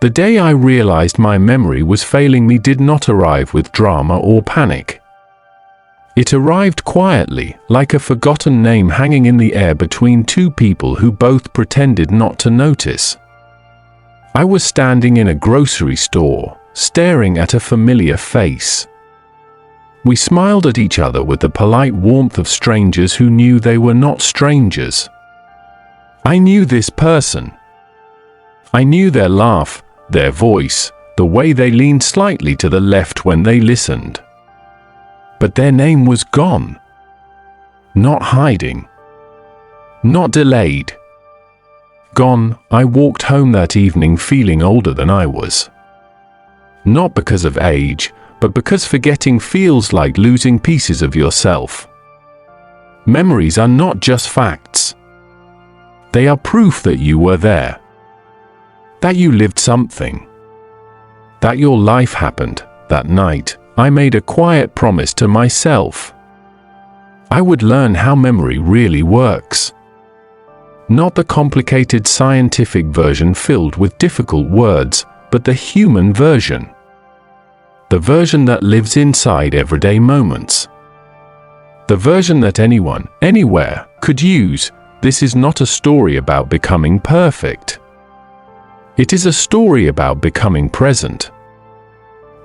The day I realized my memory was failing me did not arrive with drama or panic. It arrived quietly, like a forgotten name hanging in the air between two people who both pretended not to notice. I was standing in a grocery store, staring at a familiar face. We smiled at each other with the polite warmth of strangers who knew they were not strangers. I knew this person. I knew their laugh, their voice, the way they leaned slightly to the left when they listened. But their name was gone. Not hiding. Not delayed. Gone. I walked home that evening feeling older than I was. Not because of age, but because forgetting feels like losing pieces of yourself. Memories are not just facts. They are proof that you were there. That you lived something. That your life happened. That night, I made a quiet promise to myself. I would learn how memory really works. Not the complicated scientific version filled with difficult words, but the human version. The version that lives inside everyday moments. The version that anyone, anywhere, could use. This is not a story about becoming perfect. It is a story about becoming present.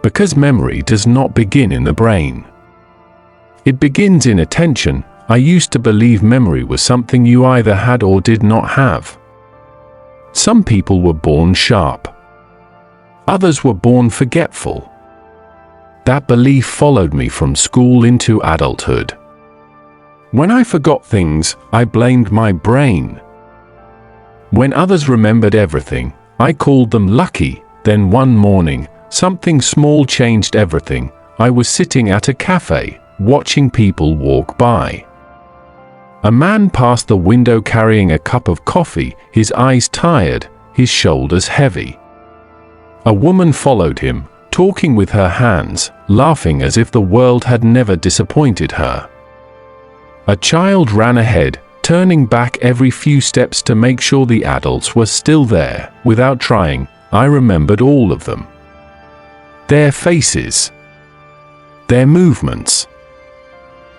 Because memory does not begin in the brain. It begins in attention. I used to believe memory was something you either had or did not have. Some people were born sharp. Others were born forgetful. That belief followed me from school into adulthood. When I forgot things, I blamed my brain. When others remembered everything, I called them lucky. Then one morning, something small changed everything. I was sitting at a cafe, watching people walk by. A man passed the window carrying a cup of coffee, his eyes tired, his shoulders heavy. A woman followed him, talking with her hands, laughing as if the world had never disappointed her. A child ran ahead, turning back every few steps to make sure the adults were still there. Without trying, I remembered all of them. Their faces. Their movements.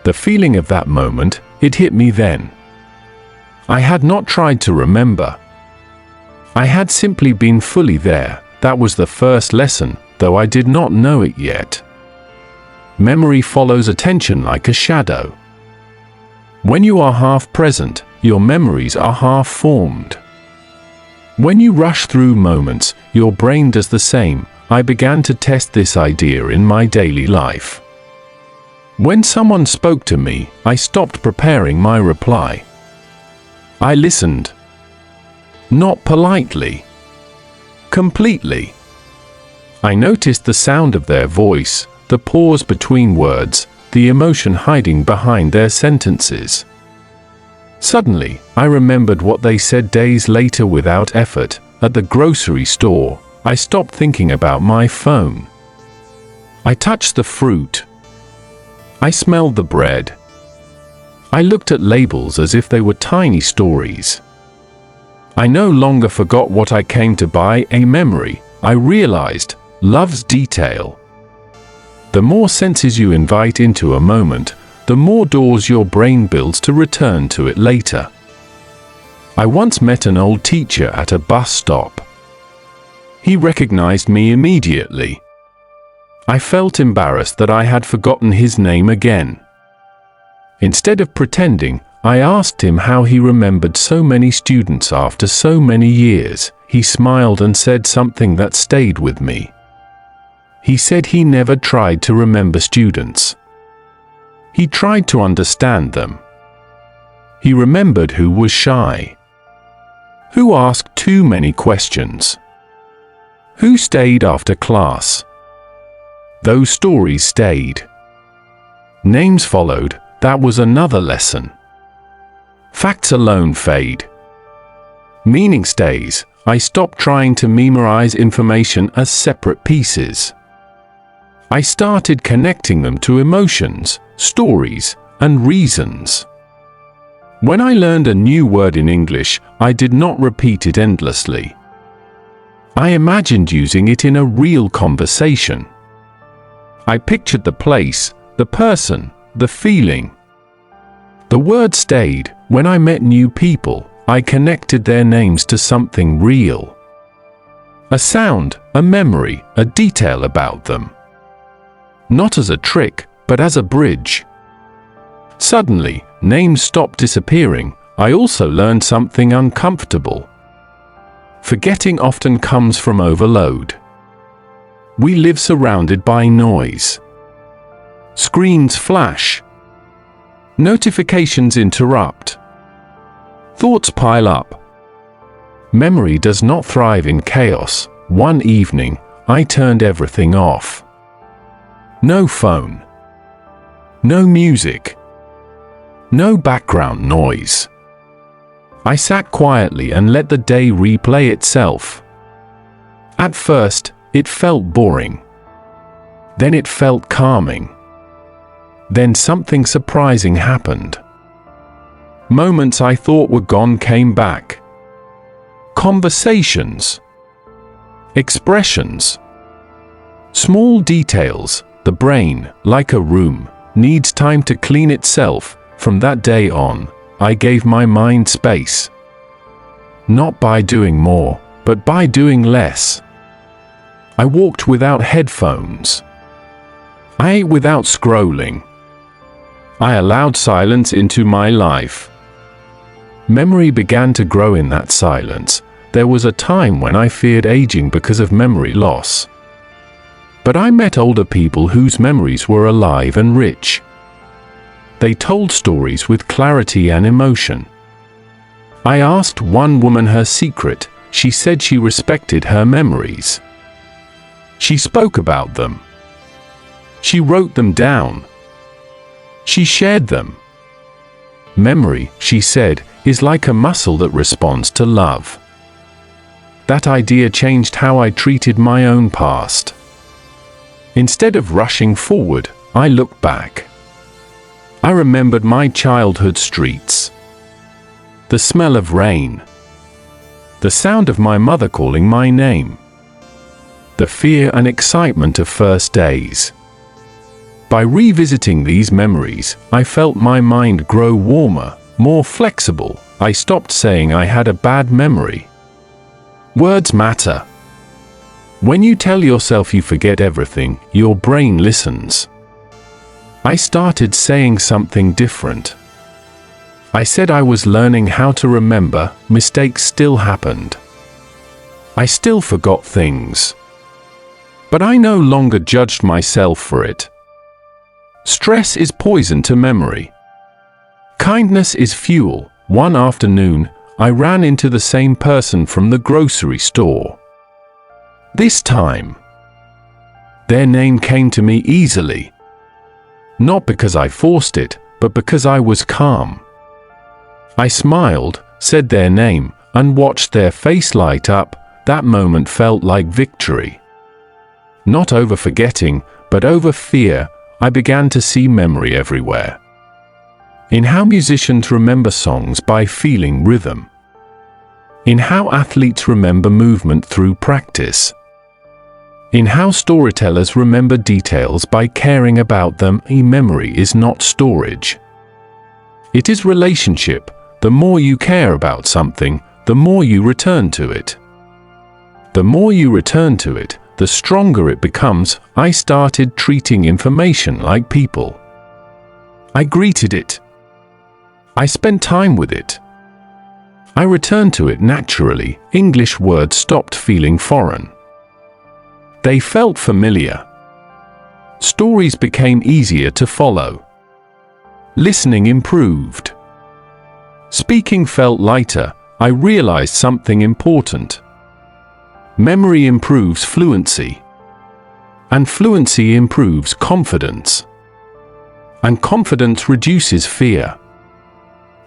The feeling of that moment, it hit me then. I had not tried to remember. I had simply been fully there. That was the first lesson, though I did not know it yet. Memory follows attention like a shadow. When you are half present, your memories are half formed. When you rush through moments, your brain does the same. I began to test this idea in my daily life. When someone spoke to me, I stopped preparing my reply. I listened. Not politely. Completely. I noticed the sound of their voice, the pause between words, the emotion hiding behind their sentences. Suddenly, I remembered what they said days later without effort. At the grocery store, I stopped thinking about my phone. I touched the fruit. I smelled the bread. I looked at labels as if they were tiny stories. I no longer forgot what I came to buy. A memory, I realized, loves detail. The more senses you invite into a moment, the more doors your brain builds to return to it later. I once met an old teacher at a bus stop. He recognized me immediately. I felt embarrassed that I had forgotten his name again. Instead of pretending, I asked him how he remembered so many students after so many years. He smiled and said something that stayed with me. He said he never tried to remember students. He tried to understand them. He remembered who was shy, who asked too many questions, who stayed after class. Those stories stayed. Names followed. That was another lesson. Facts alone fade. Meaning stays. I stopped trying to memorize information as separate pieces. I started connecting them to emotions, stories, and reasons. When I learned a new word in English, I did not repeat it endlessly. I imagined using it in a real conversation. I pictured the place, the person, the feeling. The word stayed. When I met new people, I connected their names to something real. A sound, a memory, a detail about them. Not as a trick, but as a bridge. Suddenly, names stopped disappearing. I also learned something uncomfortable. Forgetting often comes from overload. We live surrounded by noise. Screens flash. Notifications interrupt. Thoughts pile up. Memory does not thrive in chaos. One evening, I turned everything off. No phone. No music. No background noise. I sat quietly and let the day replay itself. At first, it felt boring. Then it felt calming. Then something surprising happened. Moments I thought were gone came back. Conversations. Expressions. Small details. The brain, like a room, needs time to clean itself. From that day on, I gave my mind space. Not by doing more, but by doing less. I walked without headphones. I ate without scrolling. I allowed silence into my life. Memory began to grow in that silence. There was a time when I feared aging because of memory loss. But I met older people whose memories were alive and rich. They told stories with clarity and emotion. I asked one woman her secret. She said she respected her memories. She spoke about them. She wrote them down. She shared them. Memory, she said, is like a muscle that responds to love. That idea changed how I treated my own past. Instead of rushing forward, I looked back. I remembered my childhood streets. The smell of rain. The sound of my mother calling my name. The fear and excitement of first days. By revisiting these memories, I felt my mind grow warmer, more flexible. I stopped saying I had a bad memory. Words matter. When you tell yourself you forget everything, your brain listens. I started saying something different. I said I was learning how to remember. Mistakes still happened. I still forgot things. But I no longer judged myself for it. Stress is poison to memory. Kindness is fuel. One afternoon, I ran into the same person from the grocery store. This time, their name came to me easily. Not because I forced it, but because I was calm. I smiled, said their name, and watched their face light up. That moment felt like victory. Not over forgetting, but over fear. I began to see memory everywhere. In how musicians remember songs by feeling rhythm. In how athletes remember movement through practice. In how storytellers remember details by caring about them. Memory is not storage. It is relationship. The more you care about something, the more you return to it. The more you return to it, the stronger it becomes. I started treating information like people. I greeted it. I spent time with it. I returned to it naturally. English words stopped feeling foreign. They felt familiar. Stories became easier to follow. Listening improved. Speaking felt lighter. I realized something important. Memory improves fluency. And fluency improves confidence. And confidence reduces fear.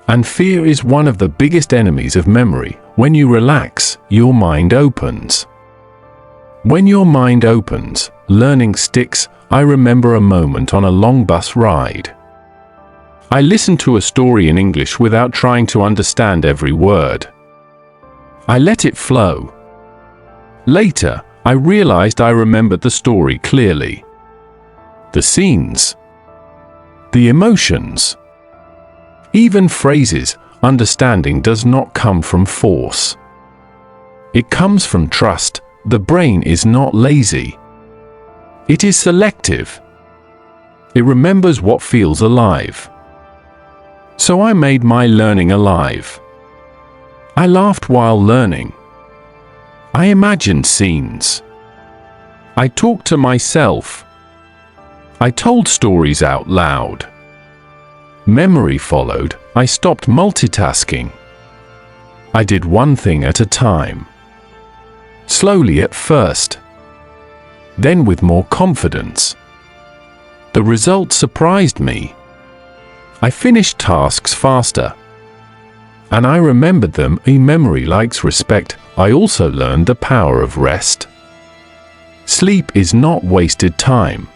And fear is one of the biggest enemies of memory. When you relax, your mind opens. When your mind opens, learning sticks. I remember a moment on a long bus ride. I listened to a story in English without trying to understand every word. I let it flow. Later, I realized I remembered the story clearly. The scenes, the emotions, even phrases. Understanding does not come from force. It comes from trust. The brain is not lazy. It is selective. It remembers what feels alive. So I made my learning alive. I laughed while learning. I imagined scenes. I talked to myself. I told stories out loud. Memory followed. I stopped multitasking. I did one thing at a time. Slowly at first. Then with more confidence. The result surprised me. I finished tasks faster. And I remembered them. Memory likes respect. I also learned the power of rest. Sleep is not wasted time.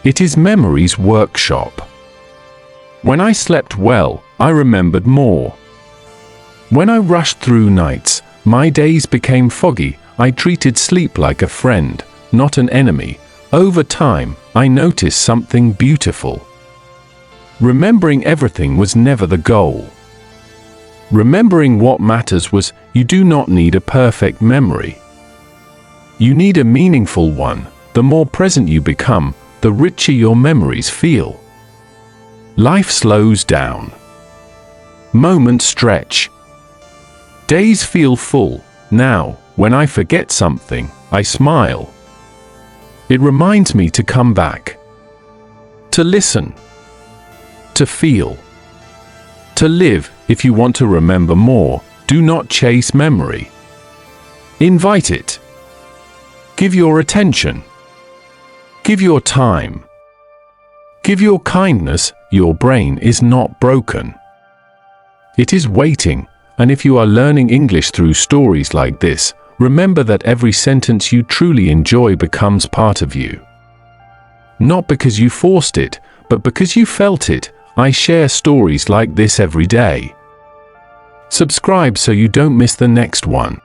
It is memory's workshop. When I slept well, I remembered more. When I rushed through nights, my days became foggy. I treated sleep like a friend, not an enemy. Over time, I noticed something beautiful. Remembering everything was never the goal. Remembering what matters was. You do not need a perfect memory. You need a meaningful one. The more present you become, the richer your memories feel. Life slows down. Moments stretch. Days feel full. Now, when I forget something, I smile. It reminds me to come back. To listen. To feel. To live. If you want to remember more, do not chase memory. Invite it. Give your attention. Give your time. Give your kindness. Your brain is not broken. It is waiting, and if you are learning English through stories like this, remember that every sentence you truly enjoy becomes part of you. Not because you forced it, but because you felt it. I share stories like this every day. Subscribe so you don't miss the next one.